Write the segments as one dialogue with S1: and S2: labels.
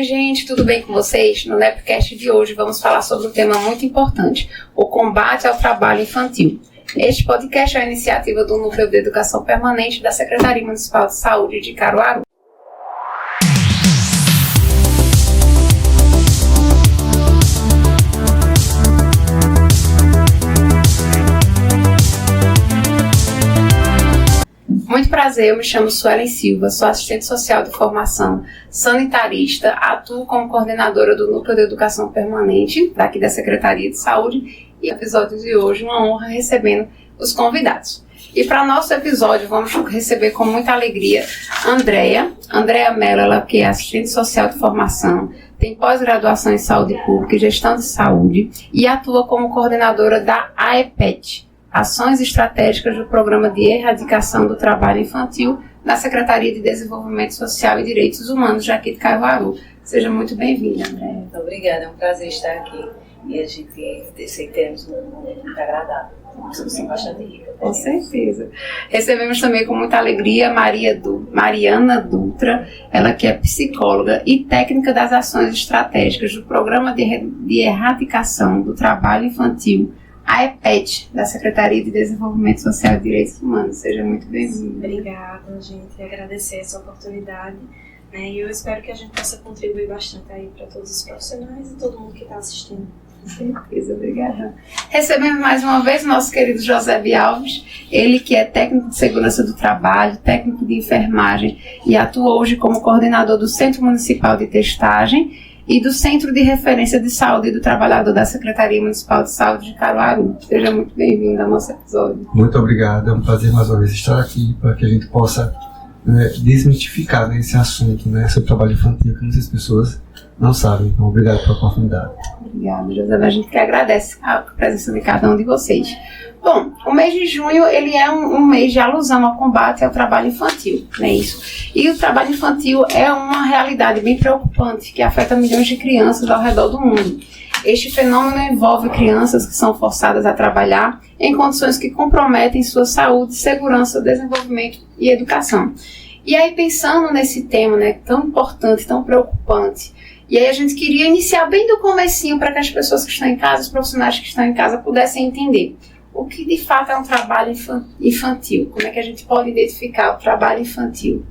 S1: Gente, tudo bem com vocês? No Nepcast de hoje vamos falar sobre um tema muito importante, o combate ao trabalho infantil. Este podcast é uma iniciativa do Núcleo de Educação Permanente da Secretaria Municipal de Saúde de Caruaru. Muito prazer, eu me chamo Suelen Silva, sou assistente social de formação sanitarista, atuo como coordenadora do Núcleo de Educação Permanente, daqui da Secretaria de Saúde, e no episódio de hoje, uma honra recebendo os convidados. E para nosso episódio, vamos receber com muita alegria Andréa Mello, ela que é assistente social de formação, tem pós-graduação em saúde pública e gestão de saúde, e atua como coordenadora da AEPET, Ações Estratégicas do Programa de Erradicação do Trabalho Infantil da Secretaria de Desenvolvimento Social e Direitos Humanos de aqui de Caruaru. Seja muito bem-vinda, Andréa.
S2: Obrigada, é um prazer estar aqui e a gente termos um momento muito agradável, uma discussão bastante rica.
S1: Com certeza. Recebemos também com muita alegria Mariana Dutra, ela que é psicóloga e técnica das ações estratégicas do Programa de Erradicação do Trabalho Infantil, a AEPET, da Secretaria de Desenvolvimento Social e Direitos Humanos. Seja muito bem-vinda.
S3: Obrigada, gente. Agradecer essa oportunidade. E eu espero que a gente possa contribuir bastante aí para todos os profissionais e todo mundo que está assistindo.
S1: Com certeza, obrigada. Recebemos mais uma vez o nosso querido José Alves, ele que é técnico de segurança do trabalho, técnico de enfermagem e atua hoje como coordenador do Centro Municipal de Testagem e do Centro de Referência de Saúde do Trabalhador da Secretaria Municipal de Saúde de Caruaru. Seja muito bem-vindo ao nosso episódio.
S4: Muito obrigado, é um prazer mais uma vez estar aqui para que a gente possa desmistificar esse assunto, sobre o trabalho infantil, que muitas pessoas não sabem. Então, obrigado pela oportunidade.
S1: Obrigada, José. A gente que agradece a presença de cada um de vocês. Bom, o mês de junho ele é um mês de alusão ao combate ao trabalho infantil, não é isso? E o trabalho infantil é uma realidade bem preocupante que afeta milhões de crianças ao redor do mundo. Este fenômeno envolve crianças que são forçadas a trabalhar em condições que comprometem sua saúde, segurança, desenvolvimento e educação. E aí, pensando nesse tema, tão importante, tão preocupante, e aí a gente queria iniciar bem do comecinho para que as pessoas que estão em casa, os profissionais que estão em casa, pudessem entender o que de fato é um trabalho infantil. Como é que a gente pode identificar o trabalho infantil?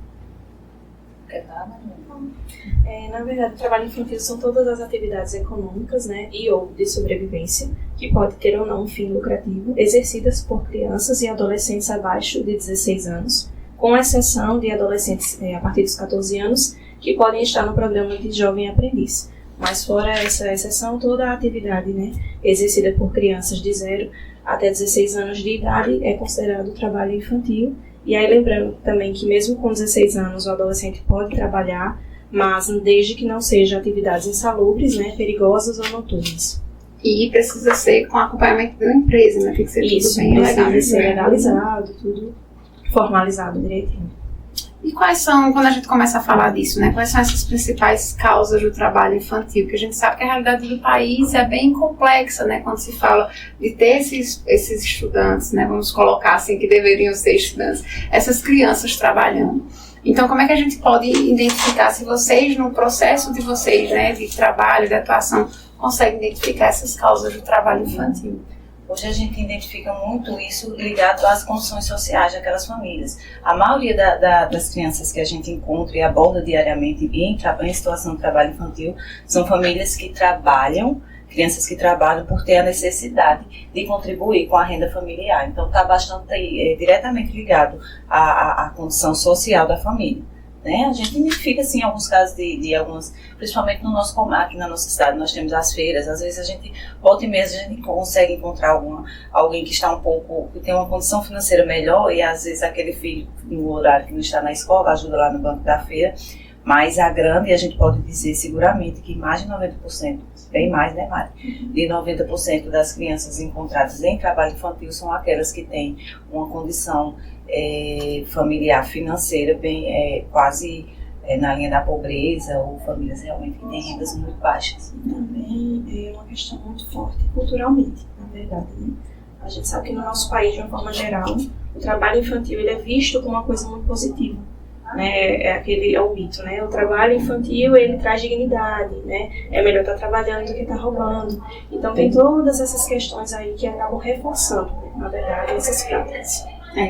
S3: Na verdade, o trabalho infantil são todas as atividades econômicas e ou de sobrevivência, que pode ter ou não um fim lucrativo, exercidas por crianças e adolescentes abaixo de 16 anos, com exceção de adolescentes a partir dos 14 anos, que podem estar no programa de Jovem Aprendiz. Mas fora essa exceção, toda a atividade exercida por crianças de 0 até 16 anos de idade é considerado trabalho infantil. E aí lembrando também que mesmo com 16 anos o adolescente pode trabalhar, mas desde que não sejam atividades insalubres, perigosas ou noturnas.
S1: E precisa ser com acompanhamento de uma empresa, tem que ser
S3: isso,
S1: tudo bem legal.
S3: Precisa ser legalizado, tudo formalizado direitinho.
S1: E quais são, quando a gente começa a falar disso, quais são essas principais causas do trabalho infantil? Porque a gente sabe que a realidade do país é bem complexa, quando se fala de ter esses estudantes, vamos colocar assim, que deveriam ser estudantes, essas crianças trabalhando. Então, como é que a gente pode identificar, se vocês, no processo de vocês, de trabalho, de atuação, conseguem identificar essas causas do trabalho infantil?
S2: Hoje a gente identifica muito isso ligado às condições sociais daquelas famílias. A maioria das crianças que a gente encontra e aborda diariamente em situação de trabalho infantil são famílias que trabalham, crianças que trabalham por ter a necessidade de contribuir com a renda familiar. Então está bastante diretamente ligado à condição social da família. A gente identifica, sim, alguns casos de algumas, principalmente no nosso aqui na nossa cidade, nós temos as feiras, às vezes a gente, volta e meia, a gente consegue encontrar alguém que está que tem uma condição financeira melhor e às vezes aquele filho, no horário que não está na escola, ajuda lá no banco da feira, mas a grande, a gente pode dizer seguramente que mais de 90%, bem mais, Mari? De 90% das crianças encontradas em trabalho infantil são aquelas que têm uma condição familiar, financeira, quase na linha da pobreza, ou famílias realmente que têm rendas muito baixas.
S3: Também é uma questão muito forte culturalmente, na verdade. A gente sabe que no nosso país, de uma forma geral, o trabalho infantil ele é visto como uma coisa muito positiva. né? É o mito, né? O trabalho infantil, ele traz dignidade, né? É melhor estar trabalhando do que estar roubando. Então tem todas essas questões aí que acabam reforçando, né, na verdade, essas práticas.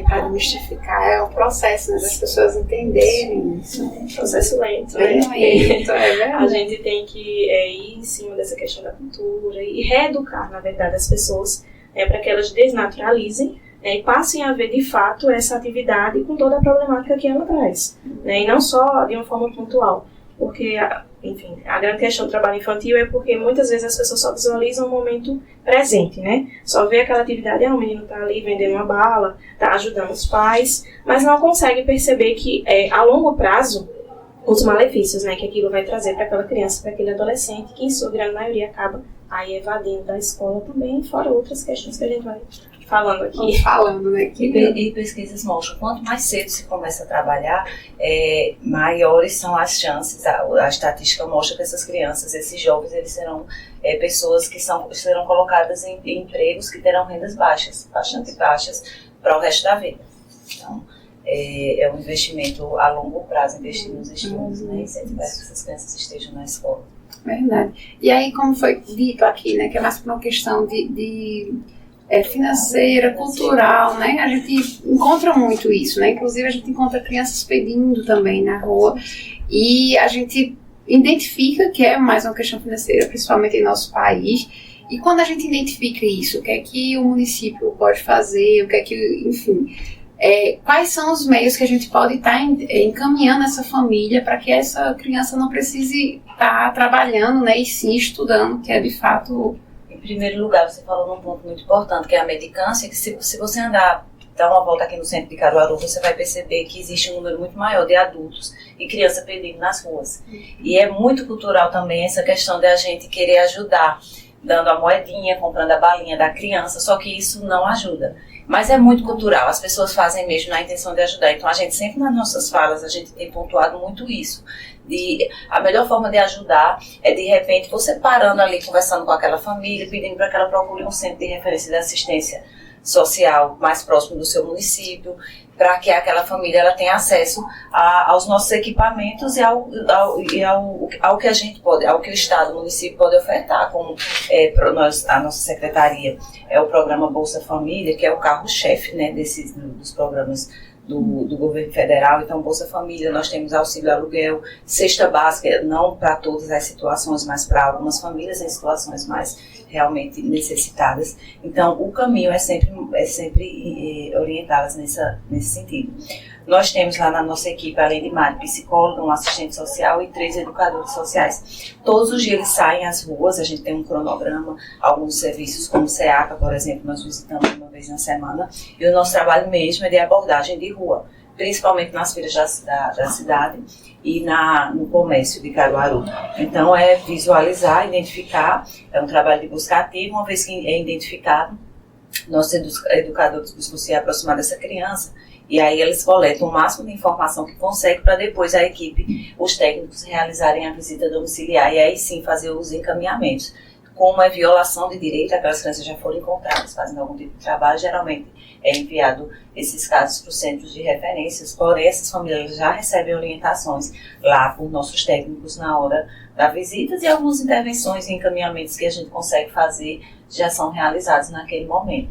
S1: Para desmistificar, é um processo, né, das pessoas entenderem isso.
S3: É um processo lento,
S1: Bem
S3: né?
S1: lento, é verdade.
S3: A gente tem que ir em cima dessa questão da cultura e reeducar, na verdade, as pessoas para que elas desnaturalizem, né, e passem a ver de fato essa atividade com toda a problemática que ela traz, né, e não só de uma forma pontual, porque, enfim, a grande questão do trabalho infantil é porque muitas vezes as pessoas só visualizam o momento presente, né, só vê aquela atividade, o menino está ali vendendo uma bala, está ajudando os pais, mas não consegue perceber que a longo prazo os malefícios, né, que aquilo vai trazer para aquela criança, para aquele adolescente, que em sua grande maioria acaba aí evadindo da escola também, fora outras questões que a gente vai falando aqui.
S1: Falando, né?
S2: E pesquisas mostram, quanto mais cedo se começa a trabalhar, maiores são as chances, a estatística mostra que essas crianças, esses jovens, eles serão pessoas que serão colocadas em empregos que terão rendas baixas, bastante baixas, para o resto da vida. Então, é um investimento a longo prazo, investir nos estudos, né, incentivar que essas crianças estejam na escola.
S1: Verdade. E aí, como foi dito aqui, né, que é mais por uma questão de financeira, cultural, né, a gente encontra muito isso, né, inclusive a gente encontra crianças pedindo também na rua, e a gente identifica que é mais uma questão financeira, principalmente em nosso país, e quando a gente identifica isso, o que é que o município pode fazer, o que é que, enfim... quais são os meios que a gente pode estar encaminhando essa família para que essa criança não precise estar trabalhando, né, e sim estudando, que é de fato...
S2: Em primeiro lugar, você falou num ponto muito importante, que é a medicância, que se você dar uma volta aqui no centro de Caruaru, você vai perceber que existe um número muito maior de adultos e crianças pedindo nas ruas. E é muito cultural também essa questão de a gente querer ajudar, dando a moedinha, comprando a balinha da criança, só que isso não ajuda. Mas é muito cultural, as pessoas fazem mesmo na intenção de ajudar. Então a gente sempre nas nossas falas, a gente tem pontuado muito isso. A melhor forma de ajudar é de repente você parando ali, conversando com aquela família, pedindo para que ela procure um centro de referência de assistência social mais próximo do seu município, para que aquela família ela tenha acesso aos nossos equipamentos e ao que a gente pode, ao que o Estado, o município pode ofertar, como a nossa secretaria é o programa Bolsa Família, que é o carro-chefe, né, dos programas do governo federal. Então, Bolsa Família, nós temos auxílio aluguel, cesta básica, não para todas as situações, mas para algumas famílias em situações mais realmente necessitadas. Então, o caminho é sempre orientá-las nesse sentido. Nós temos lá na nossa equipe, além de Mari, psicóloga, um assistente social e 3 educadores sociais. Todos os dias eles saem às ruas, a gente tem um cronograma, alguns serviços como o SEACA, por exemplo, nós visitamos uma vez na semana, e o nosso trabalho mesmo é de abordagem de rua, principalmente nas feiras da cidade e no comércio de Caruaru. Então é visualizar, identificar, é um trabalho de busca ativa, uma vez que é identificado, nossos educadores buscam se aproximar dessa criança, e aí eles coletam o máximo de informação que conseguem para depois a equipe, os técnicos, realizarem a visita domiciliar e aí sim fazer os encaminhamentos. Como é violação de direito, aquelas crianças já foram encontradas fazendo algum tipo de trabalho, geralmente é enviado esses casos para os centros de referências, porém essas famílias já recebem orientações lá por nossos técnicos na hora das visitas e algumas intervenções e encaminhamentos que a gente consegue fazer já são realizados naquele momento.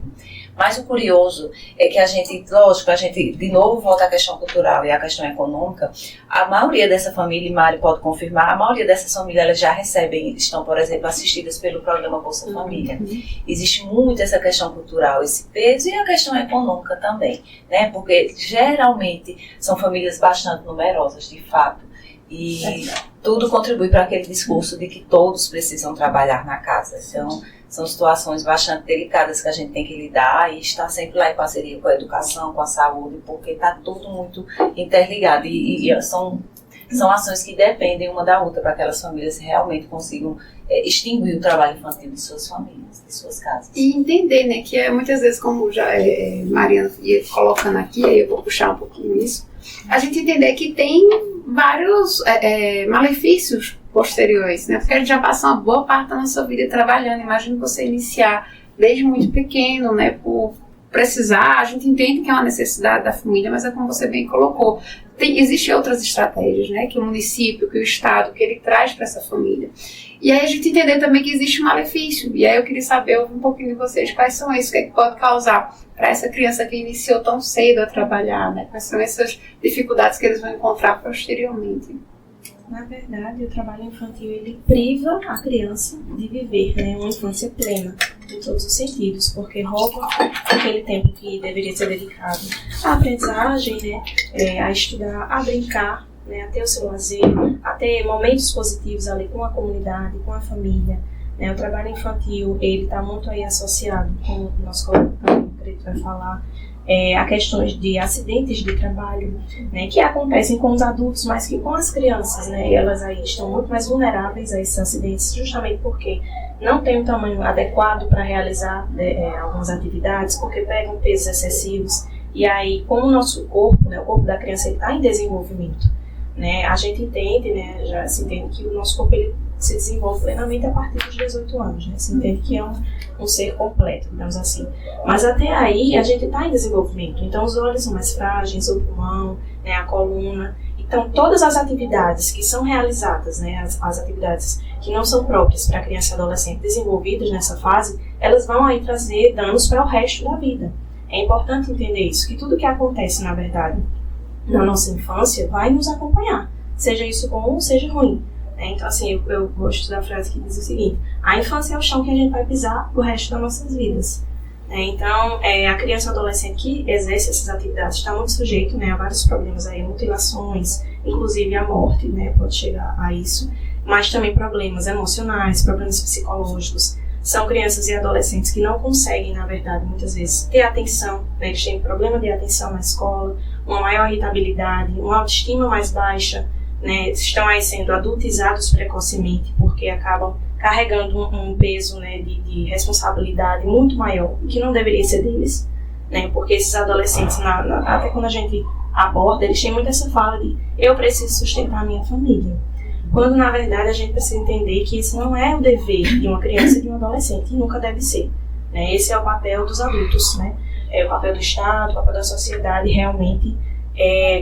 S2: Mas o curioso é que a gente de novo volta à questão cultural e à questão econômica. A maioria dessa família, e Mari pode confirmar, a maioria dessas famílias elas já estão, por exemplo, assistidas pelo programa Bolsa Família. Existe muito essa questão cultural, esse peso e a questão econômica também, né? Porque geralmente são famílias bastante numerosas, de fato. E tudo contribui para aquele discurso de que todos precisam trabalhar na casa. Então, são situações bastante delicadas que a gente tem que lidar e estar sempre lá em parceria com a educação, com a saúde, porque está tudo muito interligado e são ações que dependem uma da outra para que aquelas famílias realmente consigam extinguir o trabalho infantil de suas famílias, de suas casas.
S1: E entender, né, que muitas vezes, como já Mariana ia colocando aqui, aí eu vou puxar um pouquinho isso, a gente entender que tem vários malefícios posteriores, né? Porque a gente já passa uma boa parte da nossa vida trabalhando. Imagina você iniciar desde muito pequeno, né? precisar, a gente entende que é uma necessidade da família, mas é como você bem colocou. Existem outras estratégias, né, que o município, que o Estado, que ele traz para essa família. E aí a gente entender também que existe um malefício. E aí eu queria saber um pouquinho de vocês, quais são esses, o que é que pode causar para essa criança que iniciou tão cedo a trabalhar, né? Quais são essas dificuldades que eles vão encontrar posteriormente.
S3: Na verdade, o trabalho infantil, ele priva a criança de viver, né, uma infância plena, em todos os sentidos, porque rouba aquele tempo que deveria ser dedicado à aprendizagem, né, a estudar, a brincar, né, a ter o seu lazer, a ter momentos positivos ali com a comunidade, com a família. Né. O trabalho infantil, ele está muito aí associado, como o nosso colega vai falar, a questões de acidentes de trabalho, né, que acontecem com os adultos, mas que com as crianças, né, elas aí estão muito mais vulneráveis a esses acidentes, justamente porque não tem um tamanho adequado para realizar algumas atividades, porque pegam pesos excessivos, e aí, como o nosso corpo, né, o corpo da criança está em desenvolvimento, né, a gente entende, né, já se entende que o nosso corpo ele se desenvolve plenamente a partir dos 18 anos, né, se entende que é um ser completo, digamos assim. Mas até aí a gente está em desenvolvimento, então os olhos são mais frágeis, o pulmão, né, a coluna. Então todas as atividades que são realizadas, né, as atividades que não são próprias para criança e adolescente desenvolvidas nessa fase, elas vão aí trazer danos para o resto da vida. É importante entender isso, que tudo que acontece, na verdade, na nossa infância vai nos acompanhar, seja isso bom ou seja ruim. Então, assim, eu gosto da frase que diz o seguinte: a infância é o chão que a gente vai pisar o resto das nossas vidas. Então, a criança e o adolescente que exerce essas atividades está muito sujeito, né, a vários problemas, aí, mutilações, inclusive a morte, né, pode chegar a isso, mas também problemas emocionais, problemas psicológicos. São crianças e adolescentes que não conseguem, na verdade, muitas vezes, ter atenção, né, eles têm problema de atenção na escola, uma maior irritabilidade, uma autoestima mais baixa, né, estão aí sendo adultizados precocemente, porque acabam carregando um peso, né, de responsabilidade muito maior, que não deveria ser deles, né, porque esses adolescentes, até quando a gente aborda, eles têm muito essa fala de eu preciso sustentar a minha família, quando na verdade a gente precisa entender que isso não é o dever de uma criança e de um adolescente, e nunca deve ser, né, esse é o papel dos adultos, né, é o papel do Estado, o papel da sociedade, realmente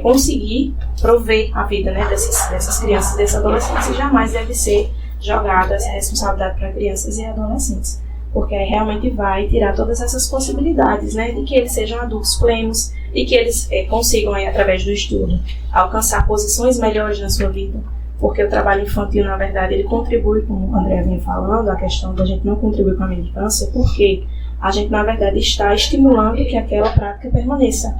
S3: conseguir prover a vida, né, dessas crianças e desses adolescentes, e jamais deve ser jogada essa responsabilidade para crianças e adolescentes, porque aí realmente vai tirar todas essas possibilidades, né, de que eles sejam adultos plenos e que eles consigam, aí, através do estudo, alcançar posições melhores na sua vida, porque o trabalho infantil, na verdade, ele contribui, como o André vinha falando, a questão da gente não contribuir com a militância, porque a gente, na verdade, está estimulando que aquela prática permaneça.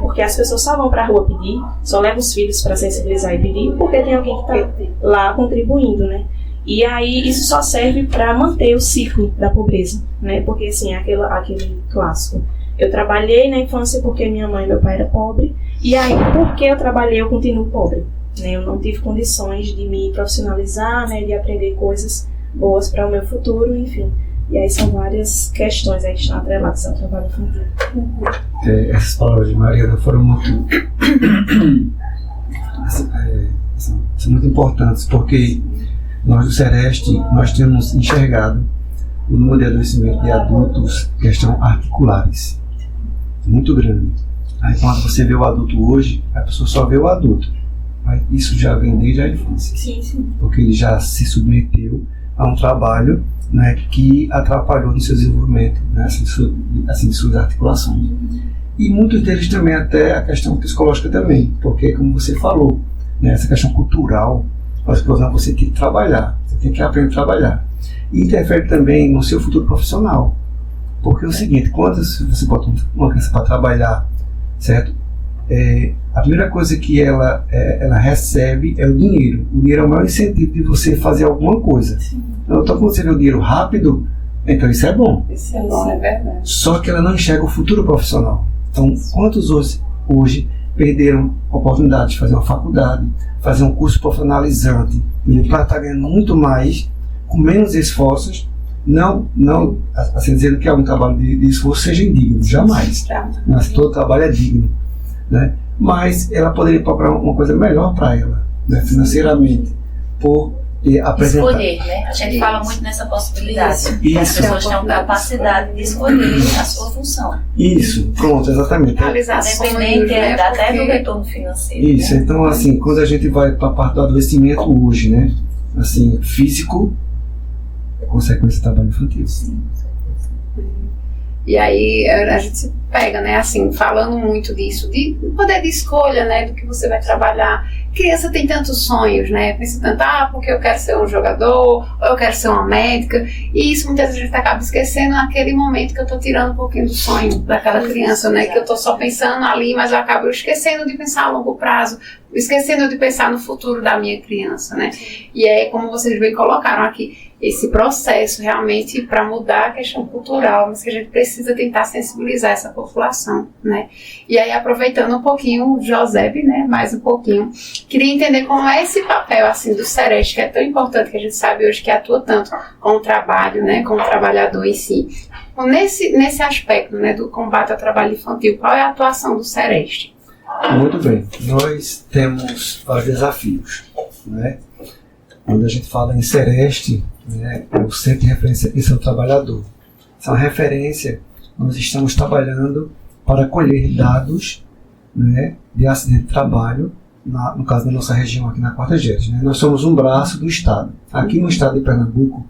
S3: Porque as pessoas só vão para a rua pedir, só levam os filhos para sensibilizar e pedir, porque tem alguém que está lá contribuindo, né? E aí isso só serve para manter o ciclo da pobreza, né? Porque assim, aquele clássico. Eu trabalhei na infância porque minha mãe e meu pai eram pobres, e aí porque eu trabalhei eu continuo pobre, né? Eu não tive condições de me profissionalizar, né? De aprender coisas boas para o meu futuro, enfim. E aí são várias questões aí que estão atreladas ao trabalho infantil.
S4: Essas palavras de Mariana foram muito são muito importantes, porque nós do Sereste, nós temos enxergado o número de adoecimento de adultos que estão articulares muito grande. Aí quando você vê o adulto hoje, a pessoa só vê o adulto. Aí isso já vem desde a infância.
S3: Sim.
S4: Porque ele já se submeteu a um trabalho, né, que atrapalhou no seu desenvolvimento, né, de suas articulações. E muitos deles também, até a questão psicológica também, porque, como você falou, né, essa questão cultural, você tem que trabalhar, você tem que aprender a trabalhar. E interfere também no seu futuro profissional. Porque é o seguinte, quando você bota uma criança para trabalhar, certo? A primeira coisa que ela recebe é o dinheiro. O dinheiro é o maior incentivo de você fazer alguma coisa. Então, quando você vê o dinheiro rápido, então isso é bom.
S1: Isso é bom, é verdade.
S4: Só que ela não enxerga o futuro profissional. Então, quantos hoje perderam a oportunidade de fazer uma faculdade, fazer um curso profissionalizante, para estar ganhando muito mais, com menos esforços, não assim, dizendo que algum trabalho de esforço seja indigno, jamais. Mas todo trabalho é digno, né? Mas ela poderia procurar uma coisa melhor para ela, né, financeiramente, por apresentar.
S2: Escolher, né? A gente fala muito nessa possibilidade.
S4: Isso.
S2: As pessoas têm a capacidade de escolher a sua função.
S4: Isso, pronto, exatamente.
S2: Independente até do retorno financeiro.
S4: Isso,
S2: né?
S4: então assim, quando a gente vai para a parte do adoecimento hoje, né? Assim, físico é consequência do trabalho infantil.
S2: Sim.
S1: E aí a gente se pega, né, assim, falando muito disso, de poder de escolha, né, do que você vai trabalhar. Criança tem tantos sonhos, né, pensa tanto, porque eu quero ser um jogador, ou eu quero ser uma médica, e isso muitas vezes a gente acaba esquecendo naquele momento que eu tô tirando um pouquinho do sonho daquela criança, né, que eu tô só pensando ali, mas eu acabo esquecendo de pensar a longo prazo, esquecendo de pensar no futuro da minha criança, né, e é como vocês bem colocaram aqui, esse processo realmente para mudar a questão cultural, mas que a gente precisa tentar sensibilizar essa população, né? E aí, aproveitando um pouquinho o Josebe, né, mais um pouquinho, queria entender como é esse papel, assim, do Sereste, que é tão importante, que a gente sabe hoje que atua tanto com o trabalho, né, com o trabalhador em si. Então, nesse aspecto, né, do combate ao trabalho infantil, qual é a atuação do Sereste?
S4: Muito bem, nós temos vários desafios, né? Quando a gente fala em Sereste, né, é o Centro de Referência de Atenção ao Trabalhador. Essa é uma referência, nós estamos trabalhando para colher dados, né, de acidente de trabalho, no caso da nossa região aqui na Quarta Geres, né? Nós somos um braço do Estado. Aqui no Estado de Pernambuco,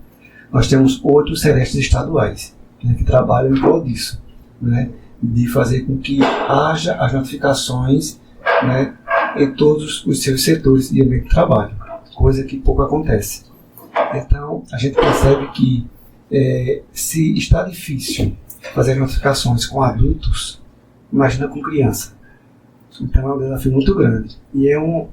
S4: nós temos 8 Serestes estaduais, né, que trabalham em prol disso, né, de fazer com que haja as notificações, né, em todos os seus setores de ambiente de trabalho, coisa que pouco acontece. Então, a gente percebe que se está difícil fazer notificações com adultos, imagina com criança. Então é um desafio muito grande. E é um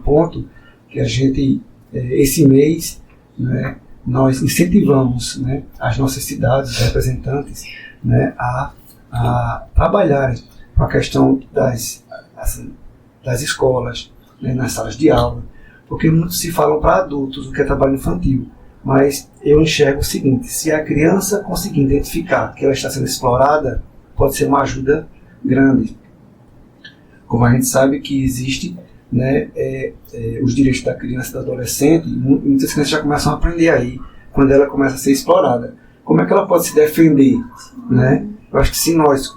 S4: ponto que a gente, esse mês, né, nós incentivamos, né, as nossas cidades, os representantes, né, a trabalharem com a questão das escolas, né, nas salas de aula, porque muitos se falam para adultos o que é trabalho infantil, mas eu enxergo o seguinte: se a criança conseguir identificar que ela está sendo explorada, pode ser uma ajuda grande. Como a gente sabe que existe, né, os direitos da criança e do adolescente, e muitas crianças já começam a aprender aí, quando ela começa a ser explorada. Como é que ela pode se defender? Né? Eu acho que se nós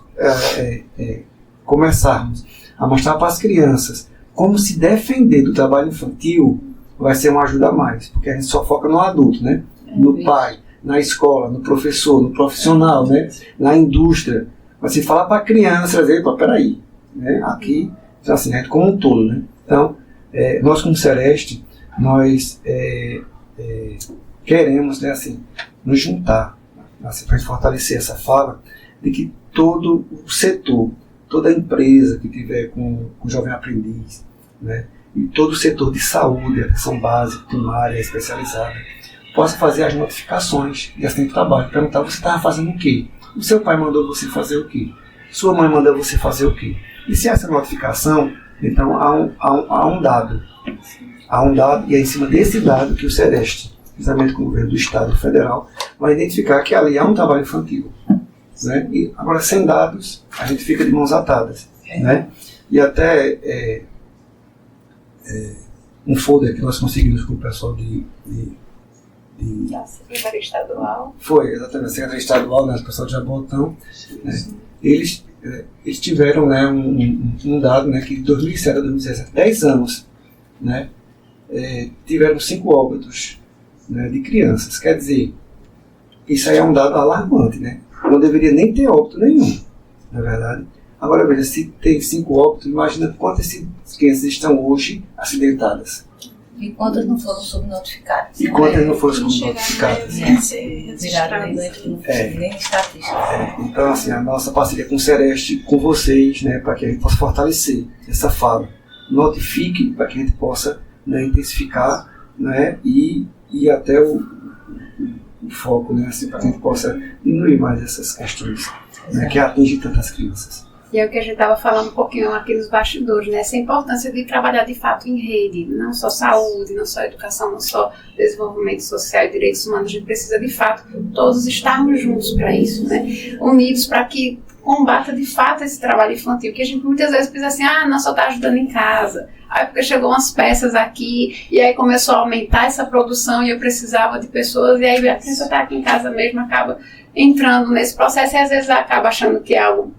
S4: começarmos a mostrar para as crianças como se defender do trabalho infantil, vai ser uma ajuda a mais, porque a gente só foca no adulto, né? No pai, na escola, no professor, no profissional, né? Na indústria. Mas se falar para a criança, dizer, peraí, né? Aqui, assim, é como um todo, né? Então, nós como Sereste, nós queremos, né, assim, nos juntar, assim, para fortalecer essa fala de que todo o setor, toda a empresa que tiver com jovem aprendiz, né, e todo o setor de saúde, atenção básica, primária, especializada, possa fazer as notificações de acidente de trabalho, perguntar: você estava fazendo o quê? O seu pai mandou você fazer o quê? Sua mãe mandou você fazer o quê? E se essa notificação, então há um dado, e é em cima desse dado que o Sereste, juntamente com o governo do Estado e federal, vai identificar que ali há um trabalho infantil. Né? E agora, sem dados, a gente fica de mãos atadas. Né? E até um folder que nós conseguimos com o pessoal
S1: da Secretaria Estadual.
S4: Foi, exatamente, a Secretaria Estadual, né, o pessoal de Jabotão, né, eles tiveram, né, um dado, né, que de 2007 a 2017, 10 anos, né, tiveram 5 óbitos, né, de crianças. Quer dizer, isso aí é um dado alarmante, né? Não deveria nem ter óbito nenhum, na verdade. Agora veja, se tem 5 óbitos, imagina quantas crianças estão hoje acidentadas.
S2: E quantas não foram subnotificadas?
S4: E quantas não foram subnotificadas?
S2: Nem estatística.
S4: Então, assim, a nossa parceria com o Sereste, com vocês, né, para que a gente possa fortalecer essa fala. Notifique para que a gente possa, né, intensificar, né, e até o foco, né, assim, para que a gente possa diminuir mais essas questões, né, que atingem tantas crianças.
S1: E é o que a gente estava falando um pouquinho aqui nos bastidores, né? Essa importância de trabalhar de fato em rede, não só saúde, não só educação, não só desenvolvimento social e direitos humanos. A gente precisa de fato todos estarmos juntos para isso, né? Unidos para que combata de fato esse trabalho infantil, que a gente muitas vezes pensa assim, não, só está ajudando em casa, aí porque chegou umas peças aqui, e aí começou a aumentar essa produção e eu precisava de pessoas, e aí a criança está aqui em casa mesmo, acaba entrando nesse processo e às vezes acaba achando que é algo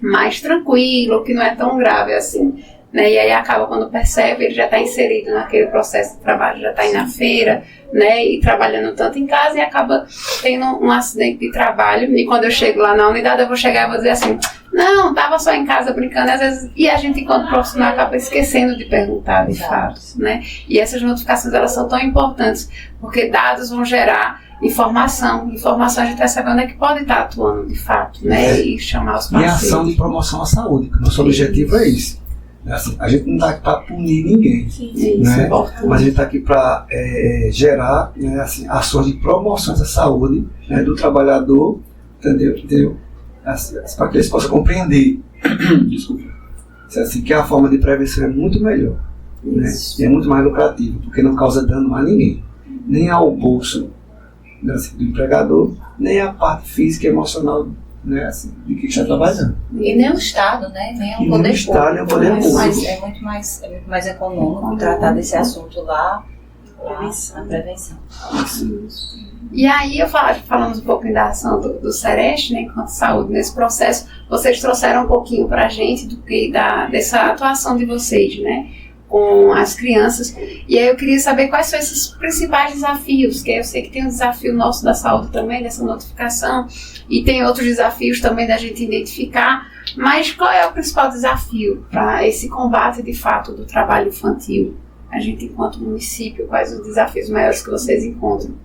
S1: mais tranquilo, que não é tão grave assim, né? E aí acaba, quando percebe, ele já está inserido naquele processo de trabalho, já está aí na feira, né, e trabalhando tanto em casa, e acaba tendo um acidente de trabalho, e quando eu chego lá na unidade eu vou chegar e vou dizer assim, não, estava só em casa brincando, às vezes, e a gente enquanto profissional acaba esquecendo de perguntar de fato, né, e essas notificações elas são tão importantes, porque dados vão gerar informação a gente vai saber onde é que pode estar atuando de fato, né, e chamar os parceiros.
S4: E a ação de promoção à saúde, que o nosso objetivo é isso. Assim, a gente não está aqui para punir ninguém, né? Mas a gente está aqui para gerar, né, assim, ações de promoções à saúde, né, do trabalhador, entendeu? Assim, para que eles possam compreender desculpa, assim, que a forma de prevenção é muito melhor, né? E é muito mais lucrativa, porque não causa dano a ninguém, nem ao bolso, né, assim, do empregador, nem à parte física e emocional, né, assim, de quem está trabalhando.
S2: E nem o Estado, né? Nem o poder público. É muito mais econômico tratar desse assunto lá, a prevenção.
S1: E aí, falamos um pouquinho da ação do Sereste, né, enquanto saúde nesse processo. Vocês trouxeram um pouquinho para a gente dessa atuação de vocês, né, com as crianças. E aí eu queria saber quais são esses principais desafios, que eu sei que tem um desafio nosso da saúde também, dessa notificação, e tem outros desafios também da gente identificar, mas qual é o principal desafio para esse combate de fato do trabalho infantil? A gente, enquanto município, quais os desafios maiores que vocês encontram?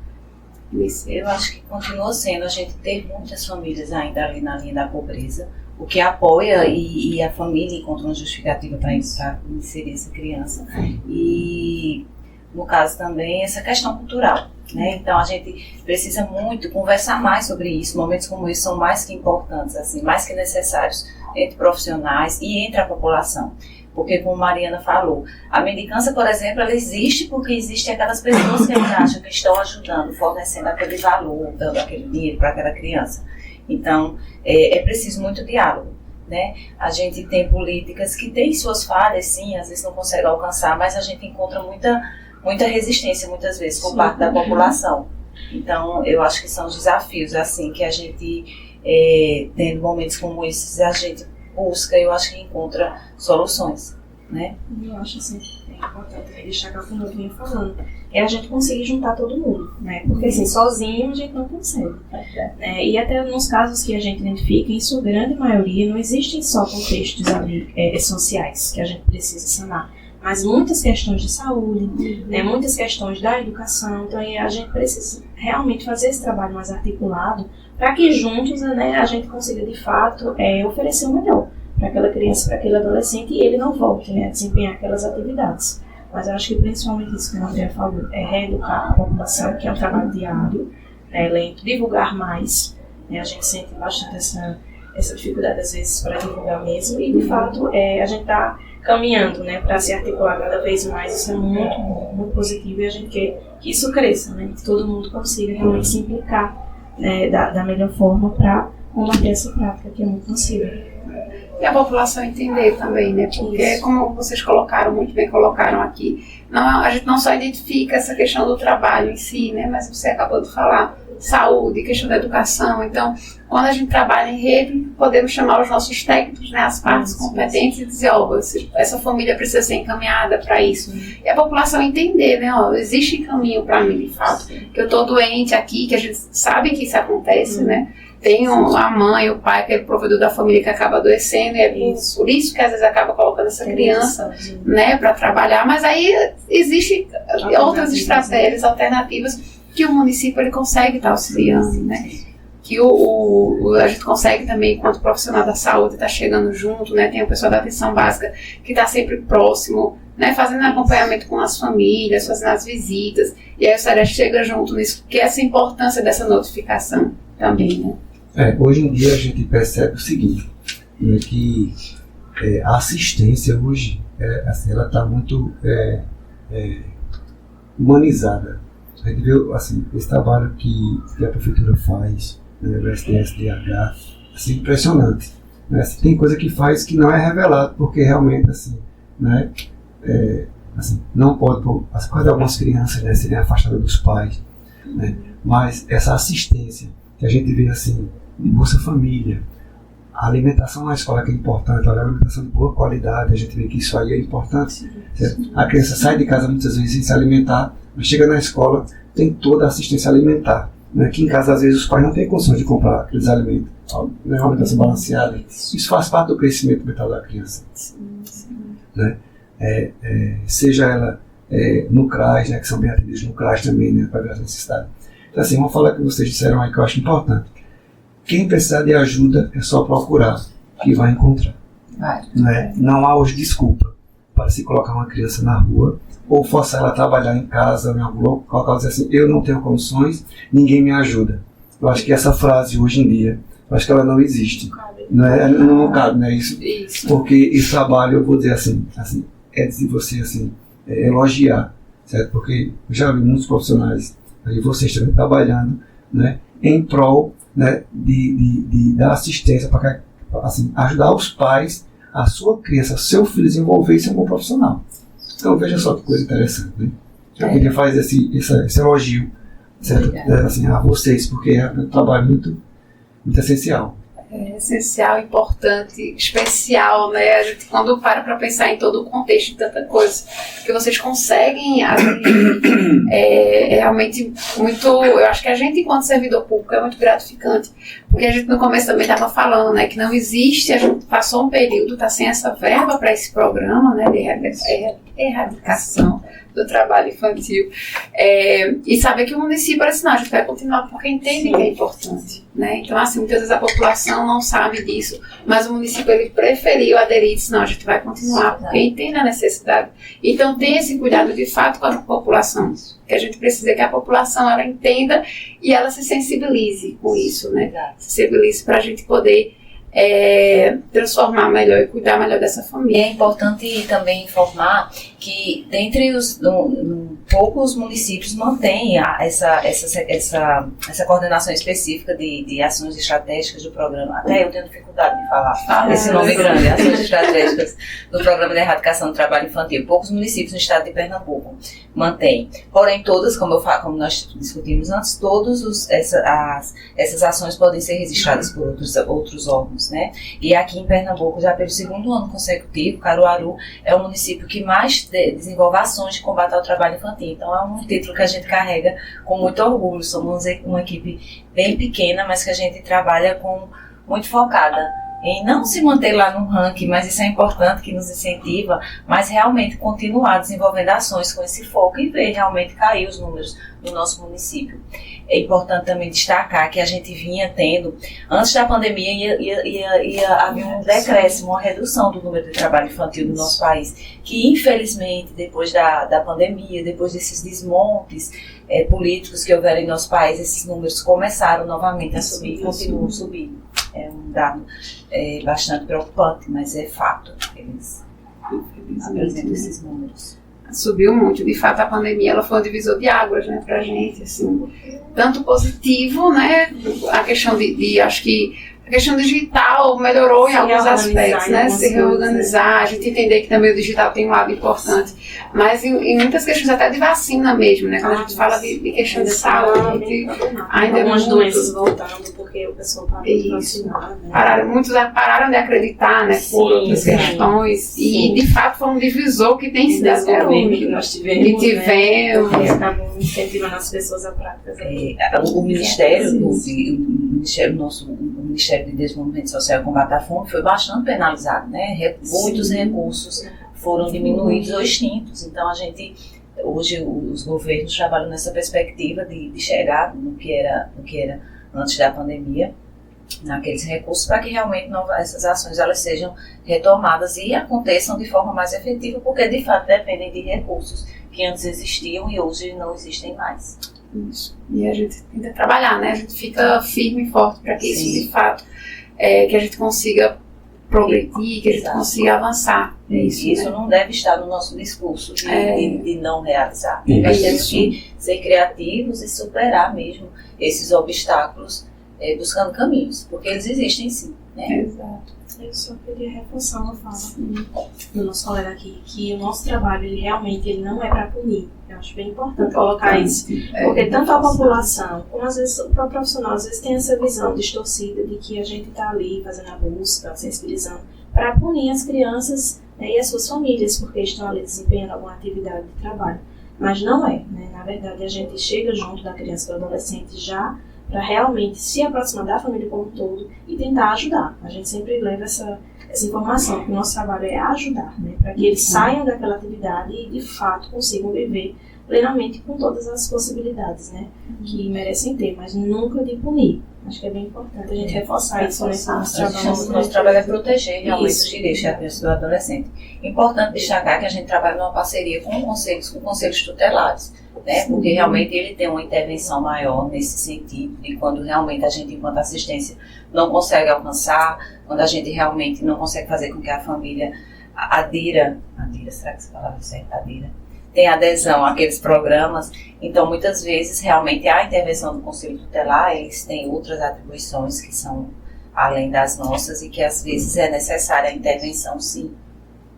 S2: Eu acho que continua sendo a gente ter muitas famílias ainda ali na linha da pobreza, o que apoia e a família encontra uma justificativa para inserir essa criança. E, no caso também, essa questão cultural, né? Então, a gente precisa muito conversar mais sobre isso. Momentos como esse são mais que importantes, assim, mais que necessários entre profissionais e entre a população. Porque, como Mariana falou, a mendicância, por exemplo, ela existe porque existem aquelas pessoas que a gente acha que estão ajudando, fornecendo aquele valor, dando aquele dinheiro para aquela criança. Então, é preciso muito diálogo, né? A gente tem políticas que têm suas falhas, sim, às vezes não consegue alcançar, mas a gente encontra muita resistência, muitas vezes, por parte da população. Então, eu acho que são desafios, assim, que a gente, tendo momentos como esses, a gente busca, eu acho que encontra soluções, né?
S3: Eu acho, assim, importante destacar, como eu vinha falando, é a gente conseguir juntar todo mundo, né? Porque assim, sozinho a gente não consegue. E até nos casos que a gente identifica, em sua grande maioria, não existem só contextos sociais que a gente precisa sanar, mas muitas questões de saúde, né? Muitas questões da educação. Então a gente precisa realmente fazer esse trabalho mais articulado para que juntos, né, a gente consiga de fato oferecer o melhor para aquela criança, para aquele adolescente, e ele não volte, né, a desempenhar aquelas atividades. Mas eu acho que principalmente isso que a Andrea falou, é reeducar a população, que é um trabalho diário, lento, divulgar mais, né, a gente sente bastante essa dificuldade às vezes para divulgar mesmo, e de fato a gente está caminhando, né, para se articular cada vez mais. Isso é muito bom, muito positivo, e a gente quer que isso cresça, né, que todo mundo consiga realmente se implicar, né, da melhor forma para combater essa prática que é muito nociva.
S1: E a população entender também, né? Porque, isso, como vocês muito bem colocaram aqui, a gente não só identifica essa questão do trabalho em si, né? Mas você acabou de falar, saúde, questão da educação. Então, quando a gente trabalha em rede, podemos chamar os nossos técnicos, né, as partes competentes, e dizer, essa família precisa ser encaminhada para isso. E a população entender, né? Existe caminho para mim, de fato. Que eu estou doente aqui, que a gente sabe que isso acontece, né? Tem a mãe, o pai, que é o provedor da família, que acaba adoecendo, e é por isso que às vezes acaba colocando essa criança, né, para trabalhar. Mas aí existem outras estratégias alternativas que o município ele consegue estar auxiliando, né? Que a gente consegue também, enquanto profissional da saúde, estar chegando junto, né? Tem o pessoal da atenção básica que está sempre próximo, né? Fazendo acompanhamento com as famílias, fazendo as visitas, e aí o Sereste chega junto nisso, que é essa importância dessa notificação também, né?
S4: Hoje em dia a gente percebe o seguinte, né, que a assistência hoje, assim, ela está muito humanizada. A gente vê assim, esse trabalho que a prefeitura faz, né, o SDSDH, assim, impressionante. Né? Assim, tem coisa que faz que não é revelado, porque realmente assim, né, assim, não pode, por causa de algumas crianças, né, serem afastadas dos pais, né, mas essa assistência que a gente vê assim, de Bolsa Família, a alimentação na escola que é importante, a alimentação de boa qualidade, a gente vê que isso aí é importante. Certo? A criança sai de casa muitas vezes sem se alimentar, mas chega na escola, tem toda a assistência alimentar. Né? Aqui em casa, às vezes, os pais não têm condições de comprar aqueles alimentos, né? Uma alimentação balanceada. Isso faz parte do crescimento mental da criança. Né? Seja ela no CRAS, né, que são bem atendidos no CRAS também, né, para ver as necessidades. Então, assim, uma fala que vocês disseram aí que eu acho importante. Quem precisar de ajuda é só procurar, que vai encontrar. Né? Não há hoje desculpa para se colocar uma criança na rua ou forçar ela a trabalhar em casa, em algum local, dizer assim, eu não tenho condições, ninguém me ajuda. Eu acho que essa frase hoje em dia, eu acho que ela não existe. Não cabe, né? Isso. Porque esse trabalho, eu vou dizer assim é de você assim, elogiar, certo? Porque eu já vi muitos profissionais, aí vocês também trabalhando, né, em prol, né, da assistência para assim, ajudar os pais, a sua criança, seu filho desenvolver e ser um bom profissional. Então veja só que coisa interessante, né? Eu queria fazer esse elogio, certo? Assim, a vocês, porque é um trabalho muito essencial.
S1: Essencial, importante, especial, né? A gente, quando para pensar em todo o contexto de tanta coisa que vocês conseguem realmente muito. Eu acho que a gente, enquanto servidor público, é muito gratificante, porque a gente no começo também estava falando, né, que não existe, a gente passou um período, está sem essa verba para esse programa, né, de erradicação do trabalho infantil, e saber que o município era assim, não, a gente vai continuar porque entende que é importante, né? Então, assim, muitas vezes a população não sabe disso, mas o município ele preferiu aderir e disse, não, a gente vai continuar porque entende a necessidade. Então, tem esse cuidado de fato com a população, que a gente precisa que a população ela entenda e ela se sensibilize com isso, né? Se sensibilize para a gente poder transformar melhor e cuidar melhor dessa família.
S2: É importante também informar que dentre os poucos municípios mantém essa coordenação específica de ações estratégicas do programa. Até eu tenho dificuldade de falar esse nome grande, ações estratégicas do programa de erradicação do trabalho infantil. Poucos municípios no estado de Pernambuco mantêm. Porém, todas, como nós discutimos antes, todas essas ações podem ser registradas por outros órgãos, né? E aqui em Pernambuco, já pelo segundo ano consecutivo, Caruaru é o município que mais desenvolve ações de combate ao trabalho infantil. Então é um título que a gente carrega com muito orgulho. Somos uma equipe bem pequena, mas que a gente trabalha muito focada em não se manter lá no ranking, mas isso é importante, que nos incentiva, mas realmente continuar desenvolvendo ações com esse foco e ver realmente cair os números do nosso município. É importante também destacar que a gente vinha tendo, antes da pandemia, ia haver um decréscimo, uma redução do número de trabalho infantil no nosso país, que infelizmente, depois da pandemia, depois desses desmontes políticos que houveram em nosso país, esses números começaram novamente a subir e continuam subindo. É um dado bastante preocupante, mas é fato. Eles apresentam esses números.
S1: Subiu muito, de fato a pandemia ela foi um divisor de águas, né, pra gente, assim, tanto positivo, né, a questão acho que a questão digital melhorou em alguns aspectos, né, se reorganizar, a gente entender que também o digital tem um lado importante, mas em muitas questões até de vacina mesmo, né, quando a gente fala de questão de saúde, ainda
S3: algumas doenças voltando porque o pessoal parou de vacinar, né?
S1: Muitos pararam de acreditar, né, por outras questões, e de fato foi um divisor que tem sido até hoje,
S3: que nós tivemos, né, acabam incentivando as pessoas a práticas.
S2: O Ministério, o Ministério de Desenvolvimento Social e Combate à Fome foi bastante penalizado, né? Muitos recursos foram diminuídos ou extintos. Então, hoje os governos trabalham nessa perspectiva de chegar no que era antes da pandemia, naqueles recursos, para que realmente essas ações elas sejam retomadas e aconteçam de forma mais efetiva, porque de fato dependem de recursos que antes existiam e hoje não existem mais.
S1: Isso. E a gente tenta trabalhar, né? A gente fica firme e forte para que isso, de fato, que a gente consiga progredir, que a gente consiga avançar.
S2: Isso, né? Não deve estar no nosso discurso de não realizar. Nós temos que ser criativos e superar mesmo esses obstáculos buscando caminhos, porque eles existem sim, né?
S1: Exato.
S3: Eu só queria reforçar uma fala do nosso colega aqui, que o nosso trabalho, ele não é para punir. Eu acho bem importante colocar isso. Porque tanto a população, como às vezes o próprio profissional, às vezes tem essa visão distorcida de que a gente está ali fazendo a busca, sensibilizando, para punir as crianças, né, e as suas famílias, porque estão ali desempenhando alguma atividade de trabalho. Mas não é, né? Na verdade, a gente chega junto da criança e do adolescente já para realmente se aproximar da família como um todo e tentar ajudar. A gente sempre leva essa informação, que o nosso trabalho é ajudar, né? Para que eles saiam daquela atividade e, de fato, consigam viver plenamente com todas as possibilidades, né? Que merecem ter, mas nunca de punir. Acho que é bem importante a gente reforçar isso nesse nosso trabalho.
S2: Nosso trabalho é proteger realmente os direitos da criança e do adolescente. Importante destacar que a gente trabalha numa parceria com conselhos tutelares, né? Porque realmente ele tem uma intervenção maior nesse sentido, de quando realmente a gente, enquanto assistência, não consegue alcançar, quando a gente realmente não consegue fazer com que a família adira, será que essa palavra é certa? Adira? Tem adesão àqueles programas, então muitas vezes realmente a intervenção do Conselho Tutelar, eles têm outras atribuições que são além das nossas e que às vezes é necessária a intervenção sim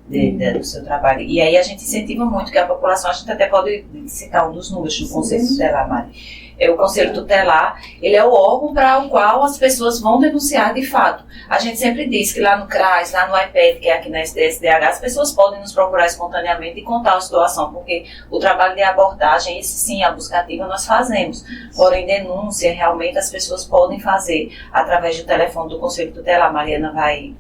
S2: do seu trabalho. E aí a gente incentiva muito que a população, a gente até pode citar um dos números do Conselho Tutelar, Mari. O Conselho Tutelar, ele é o órgão para o qual as pessoas vão denunciar de fato. A gente sempre diz que lá no CRAS, lá no IPED, que é aqui na SDSDH, as pessoas podem nos procurar espontaneamente e contar a situação, porque o trabalho de abordagem, esse sim, a busca ativa, nós fazemos. Porém, denúncia, realmente as pessoas podem fazer através do telefone do Conselho Tutelar. A Mariana vai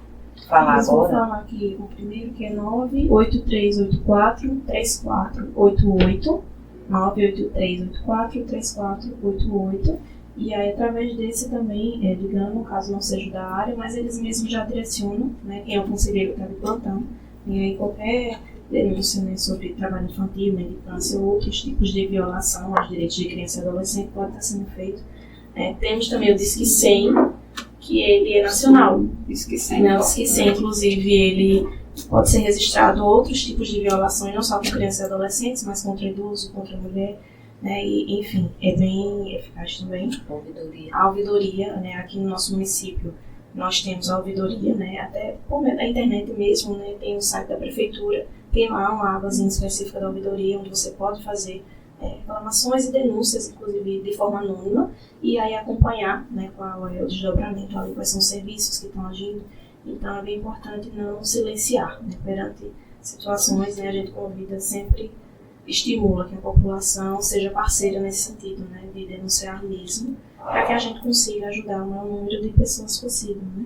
S2: falar agora.
S3: Vou falar aqui o primeiro, que é 98384-3488. 98384-3488, e aí através desse também, ligando, caso não seja da área, mas eles mesmos já direcionam, né, quem é o conselheiro que está de plantão, e aí qualquer denúncia, né, sobre trabalho infantil, mendicância ou outros tipos de violação aos direitos de criança e adolescente pode estar sendo feito. Temos também o Disque 100, que ele é nacional.
S1: Disque 100.
S3: Né, o Disque 100, inclusive, ele pode ser registrado outros tipos de violações, não só com crianças e adolescentes, mas contra idoso, contra mulher, né? E, enfim, é bem eficaz também. A ouvidoria, né? Aqui no nosso município nós temos a ouvidoria, né? Até por meio da internet mesmo, né? Tem o site da prefeitura, tem lá uma abazinha específica da ouvidoria, onde você pode fazer reclamações e denúncias, inclusive de forma anônima, e aí acompanhar, né, qual é o desdobramento ali, quais são os serviços que estão agindo. Então é bem importante não silenciar, né, perante situações, né, a gente convida, sempre estimula que a população seja parceira nesse sentido, né, de denunciar mesmo, para que a gente consiga ajudar o maior número de pessoas possível, né.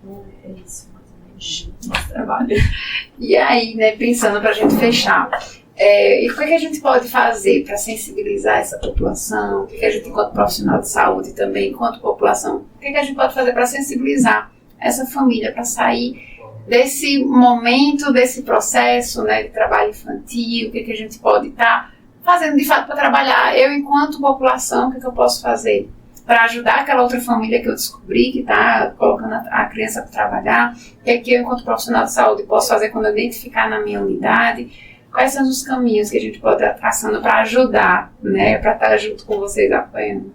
S3: Então é isso, mais ou menos, nosso trabalho.
S1: E aí, né, pensando para a gente fechar, e o que a gente pode fazer para sensibilizar essa população? O que a gente, enquanto profissional de saúde também, enquanto população, o que a gente pode fazer para sensibilizar essa família, para sair desse momento, desse processo, né, de trabalho infantil? O que a gente pode estar fazendo de fato para trabalhar? Eu, enquanto população, o que eu posso fazer para ajudar aquela outra família que eu descobri, que está colocando a criança para trabalhar? O que eu, enquanto profissional de saúde, posso fazer quando eu identificar na minha unidade? Quais são os caminhos que a gente pode estar traçando para ajudar, né, para estar junto com vocês apoiando?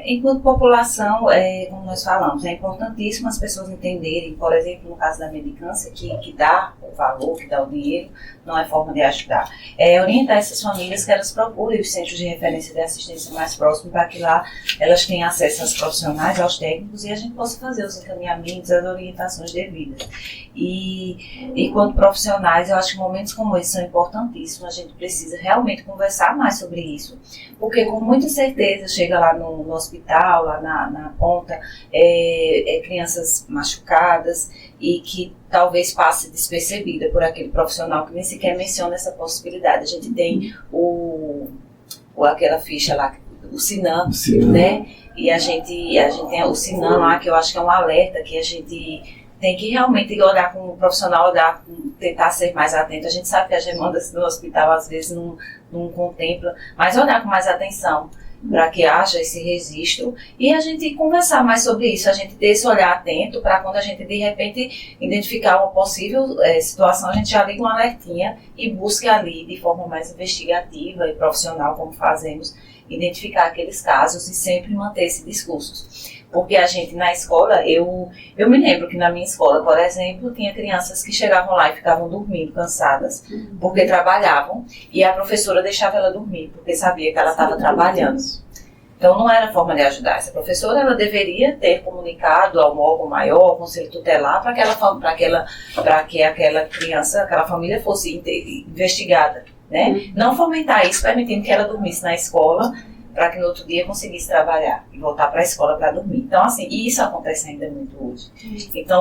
S2: Enquanto população, como nós falamos, é importantíssimo as pessoas entenderem, por exemplo, no caso da mendicância, que dá o valor, que dá o dinheiro, não é forma de ajudar. Orientar essas famílias que elas procurem os centros de referência de assistência mais próximos, para que lá elas tenham acesso aos profissionais, aos técnicos, e a gente possa fazer os encaminhamentos, as orientações devidas. E enquanto profissionais, eu acho que momentos como esse são importantíssimos. A gente precisa realmente conversar mais sobre isso, porque com muita certeza chega lá no hospital, lá na ponta, crianças machucadas e que talvez passe despercebida por aquele profissional que nem sequer menciona essa possibilidade. A gente tem aquela ficha lá, o SINAM, né? E a gente tem o SINAM lá, que eu acho que é um alerta que a gente tem que realmente olhar como profissional, tentar ser mais atento. A gente sabe que as demandas do hospital às vezes não contempla, mas olhar com mais atenção para que haja esse registro e a gente conversar mais sobre isso, a gente ter esse olhar atento para quando a gente de repente identificar uma possível situação, a gente já liga um alertinha e busque ali de forma mais investigativa e profissional, como fazemos, identificar aqueles casos e sempre manter esse discurso. Porque a gente na escola, eu me lembro que na minha escola, por exemplo, tinha crianças que chegavam lá e ficavam dormindo, cansadas, porque trabalhavam, e a professora deixava ela dormir, porque sabia que ela estava trabalhando. Então não era forma de ajudar. Essa professora, ela deveria ter comunicado ao órgão maior, ao conselho tutelar, para que aquela criança, aquela família fosse investigada, né? Não fomentar isso, permitindo que ela dormisse na escola, para que no outro dia conseguisse trabalhar e voltar para a escola para dormir. Então, assim, e isso acontece ainda muito hoje. Então,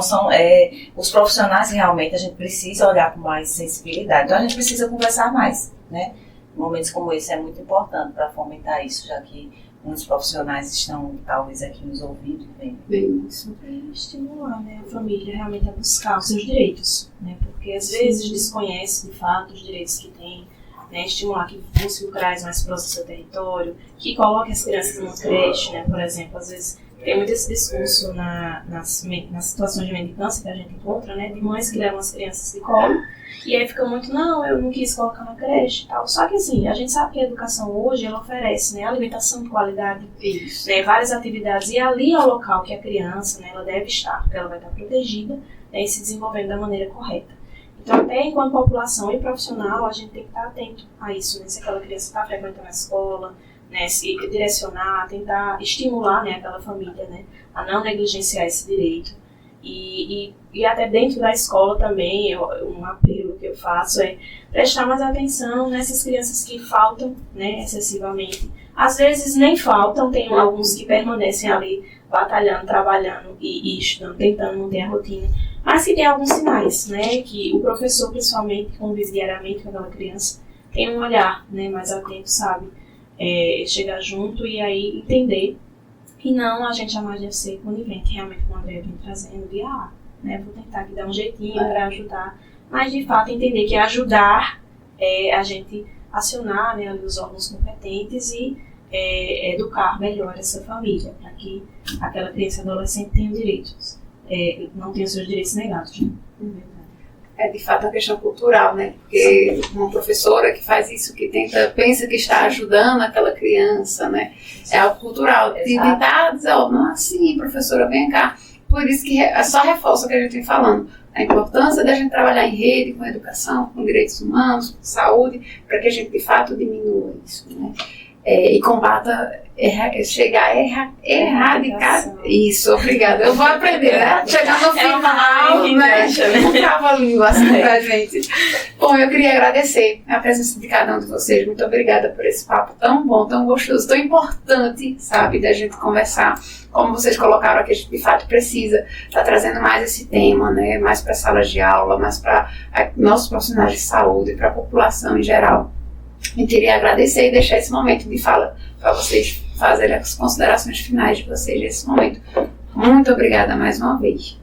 S2: os profissionais realmente, a gente precisa olhar com mais sensibilidade. Então, a gente precisa conversar mais, né? Momentos como esse é muito importante para fomentar isso, já que muitos profissionais estão, talvez, aqui nos ouvindo e vendo.
S3: Isso. E estimular, né, a família realmente a buscar os seus direitos, né? Porque, às vezes, desconhece, de fato, os direitos que tem, né, estimular que busque locais mais próximos do seu território, que coloque as crianças numa creche, né, por exemplo. Às vezes tem muito esse discurso nas situações de mendicância que a gente encontra, né, de mães que levam as crianças de colo, e aí fica muito, não, eu não quis colocar na creche e tal. Só que assim, a gente sabe que a educação hoje, ela oferece, né, alimentação de qualidade, né, várias atividades, e ali é o local que a criança, né, ela deve estar, porque ela vai estar protegida, né, e se desenvolvendo da maneira correta. Então, até enquanto população e profissional, a gente tem que estar atento a isso, né? Se aquela criança está frequentando a escola, né? Se direcionar, tentar estimular, né, aquela família, né, a não negligenciar esse direito. E até dentro da escola também, um apelo que eu faço é prestar mais atenção nessas crianças que faltam, né, excessivamente. Às vezes nem faltam, tem alguns que permanecem ali batalhando, trabalhando e estudando, tentando manter a rotina. Mas que tem alguns sinais, né, que o professor, principalmente, que convive diariamente com aquela criança, tem um olhar, né, mais atento, sabe, chegar junto e aí entender que não, a gente jamais deve ser conivente, realmente, como a Andrea vem trazendo, de, né, vou tentar aqui dar um jeitinho para ajudar, mas de fato entender que ajudar é a gente acionar, né, ali os órgãos competentes e educar melhor essa família, para que aquela criança e adolescente tenha direitos. Não tem os seus direitos negados, né?
S1: É de fato uma questão cultural, né? Porque uma professora que faz isso, que pensa que está ajudando aquela criança, né? É algo cultural. De tentar dizer, não é assim, professora, vem cá. Por isso que só reforça o que a gente vem falando. A importância da gente trabalhar em rede, com educação, com direitos humanos, com saúde, para que a gente de fato diminua isso, né? E combata, chegar a erradicar. Isso, obrigada. Eu vou aprender, né? Chegar no final, né? Um trava-língua assim pra gente. Bom, eu queria agradecer a presença de cada um de vocês. Muito obrigada por esse papo tão bom, tão gostoso, tão importante, sabe, da gente conversar. Como vocês colocaram aqui, a gente de fato precisa estar trazendo mais esse tema, né? Mais para salas de aula, mais para nossos profissionais de saúde, para a população em geral. Eu queria agradecer e deixar esse momento de fala para vocês fazerem as considerações finais de vocês nesse momento. Muito obrigada mais uma vez.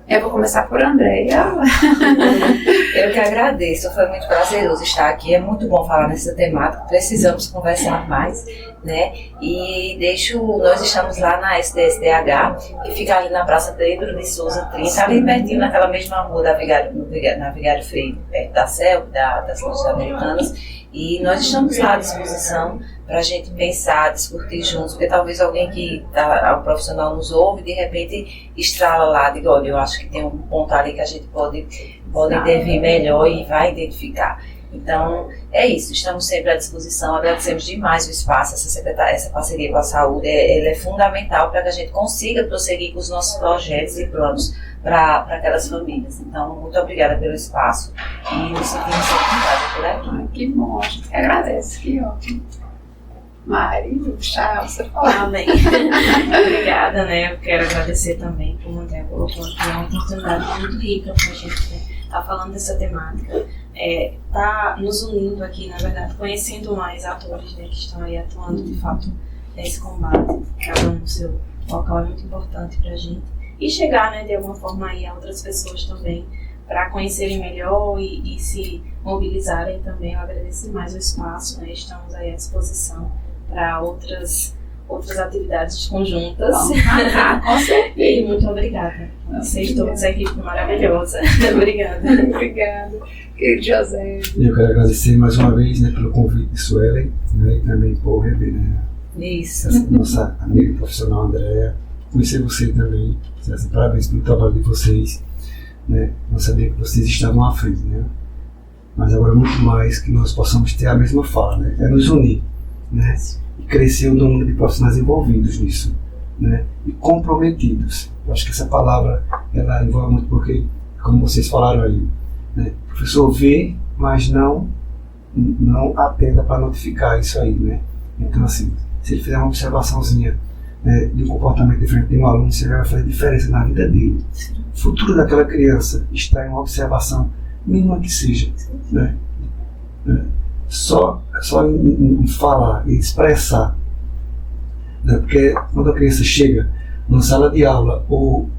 S1: Eu vou começar por Andrea.
S2: Eu que agradeço, foi muito prazeroso estar aqui, é muito bom falar nessa temática, precisamos conversar mais, né? E nós estamos lá na SDSDH, que fica ali na Praça Pedro de Souza 30, ali pertinho naquela mesma rua na Vigário Freire, perto da CEL, das lojas americanas, e nós estamos lá à disposição para a gente pensar, discutir juntos, porque talvez alguém que o profissional nos ouve, de repente estrala lá, diga, olha, eu acho que tem um ponto ali que a gente pode intervir melhor e vai identificar. Então, é isso, estamos sempre à disposição, agradecemos demais o espaço, essa parceria com a saúde, ela é fundamental para que a gente consiga prosseguir com os nossos projetos e planos para aquelas famílias. Então, muito obrigada pelo espaço e nos sentimos sempre em casa por aqui.
S1: Que bom, a gente agradece, que ótimo. Mari, tchau, você fala.
S3: Amém. Obrigada, né? Eu quero agradecer também, como a Andrea colocou aqui, é uma oportunidade muito rica para a gente, né, estar falando dessa temática. Tá nos unindo aqui, na verdade, conhecendo mais atores, né, que estão aí atuando de fato nesse combate. Cada um no seu local é muito importante para a gente. E chegar, né, de alguma forma aí a outras pessoas também, para conhecerem melhor e se mobilizarem também. Eu agradeço demais o espaço, né? Estamos aí à disposição para outras outras atividades conjuntas.
S1: Vamos marcar, com certeza.
S3: E muito obrigada. Vocês todos, a equipe maravilhosa. Obrigada.
S1: Obrigada. Querido José.
S4: E eu quero agradecer mais uma vez, né, pelo convite de Suelen, né, e também por rever, né,
S2: Isso.
S4: essa nossa amiga profissional Andréa, conhecer você também, assim, parabéns pelo trabalho de vocês, né, não sabia que vocês estavam à frente, né, mas agora muito mais que nós possamos ter a mesma fala, né, é nos unir, né, e crescer o número de profissionais envolvidos nisso, né, e comprometidos. Eu acho que essa palavra, ela envolve muito porque, como vocês falaram aí, né, o professor vê, mas não atenda para notificar isso aí, né, então assim, se ele fizer uma observaçãozinha, né, de um comportamento diferente de um aluno, isso vai fazer diferença na vida dele. O futuro daquela criança está em uma observação mínima que seja, né? Só em falar, em expressar, né? Porque quando a criança chega numa sala de aula ou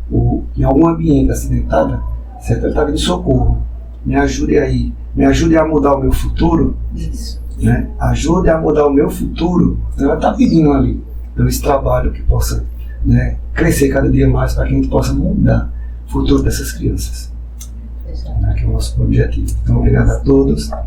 S4: em algum ambiente acidentada, certo? Ela está pedindo socorro, me ajude aí, me ajude a mudar o meu futuro.
S2: Isso.
S4: Né? Ajude a mudar o meu futuro. Então ela está pedindo ali, então esse trabalho que possa, né, crescer cada dia mais para que a gente possa mudar o futuro dessas crianças, né, que é o nosso objetivo. Então obrigado a todos, né,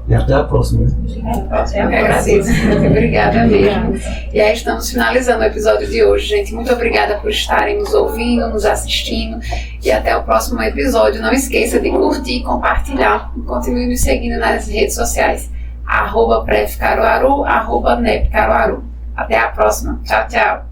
S4: e até a próxima. Né?
S1: Eu que agradeço. Muito obrigada mesmo. E aí estamos finalizando o episódio de hoje, gente. Muito obrigada por estarem nos ouvindo, nos assistindo. E até o próximo episódio. Não esqueça de curtir, compartilhar. E continue nos seguindo nas redes sociais. @prefcaruaru, @nepcaruaru. Até a próxima. Tchau, tchau.